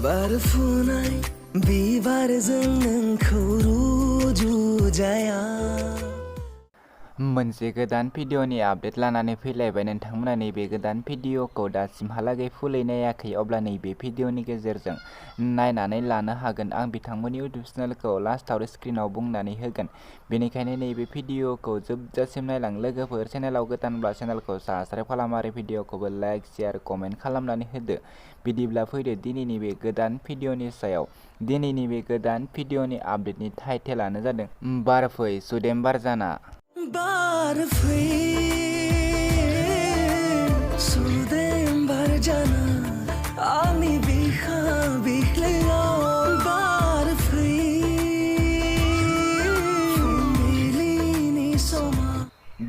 बारफुनाय बिबारजों नोंखौ रुजुजाया। मोनसे गोदान भिडिअनि आपडेट लानानै फैलायबाय। नोंथांमोना नैबे गोदान भिडिअखौ दासिमहालागै फुलै नायाखै अब्ला नैबे भिडिअनि गेजेरजों नायनानै लानो हागोन। आं बिथांमोननि इउटुब चेनेलखौ लास्टआव स्क्रिनाव बुंनानै होगोन, बेनिखायनो नैबे भिडिअखौ जोबजासिम नायलां। लोगोफोर, चेनेलाव गोदानब्ला चेनेलखौ साबस्क्राइब खालाम आरो भिडिअखौबो लाइक, शेयार, कमेन्ट खालामनानै होदो। बिदिब्ला फैदो दिनैनि बे गोदान भिडिअनि सायाव। दिनैनि बे गोदान भिडिअनि आपडेटनि टाइटेलानो जादों बारफै सुदेम बार जाना। बारफै सुदेम बार जाना आंनि बिखा बिख्लोआव बारफै फुंबिलिनि समा।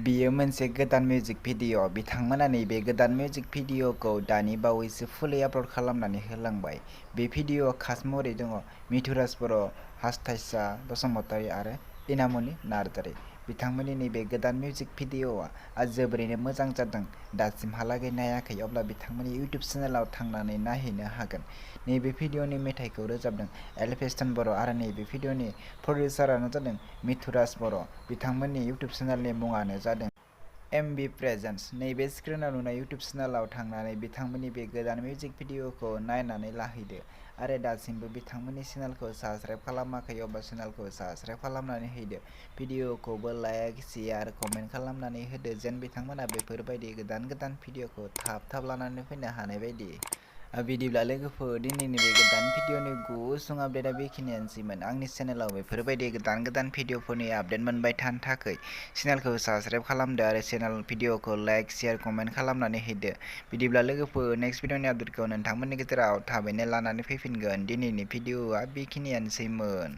बियो मोनसे गोदान मिउजिक भिडिअ'। बिथांमोना नैबे गोदान मिउजिक भिडिअ'खौ दानि बावैसो फुलै आपल'ड खालामनानै होलांबाय। बे भिडिअ'आ कास्ट महरै दङ मिथुराज बर', हास्थायसा बसुमतारी आरो इनामनि नार्जारी। बिथांमोननि नैबे गोदान मिउजिक भिडिअ'आ जोबोरैनो मोजां जादों। दासिमहालागै नायाखै अब्ला बिथांमोननि इउटुब चेनेलाव थांनानै नायहैनो हागोन। नैबे भिडिअ'नि मेथाइखौ रोजाबदों एलफेस्टन बर' आरो नैबे भिडिअ'नि प्रडिउसारानो जादों मिथुराज बर'। बिथांमोननि इउटुब चेनेलनि मुङानो जादों एमबि प्रेजेन्स। नैबे स्क्रिनाव नुनाय इउटुब चेनेलाव थांनानै बिथांमोननि बे गोदान मिउजिक भिडिअ'खौ नायनानै लाहैदो आरो दासिमबो बिथांमोननि चेनेलखौ साबस्क्राइब खालामाखै अब्ला चेनेलखौ साबस्क्राइब खालामनानै होदो। भिडिअखौबो लाइक, शेयार, कमेन्ट खालामनानै होदो जेन बिथांमोना बेफोरबायदि गोदान गोदान भिडिअखौ थाब लानानै फैनो हानाय बायदि। बिदिब्ला लोगोफोर, दिनैनि बे गोदान भिडिअनि गुसुं आपडेटआ बेखिनियानोसैमोन। आंनि चेनेलाव बेफोरबायदि गोदान गोदान भिडिअफोरनि आपडेट मोनबाय थानो थाखाय चेनेलखौ साबस्क्राइब खालामदो आरो चेनेल भिडिअखौ लाइक, शेयार, कमेन्ट खालामनानै होदो। बिदिब्ला लोगोफोर, नेक्स्ट भिडिअनि आपडेटखौ नोंथांमोननि गेजेराव थाबैनो लानानै फैफिनगोन। दिनैनि भिडिअआ बेखिनियानोसैमोन।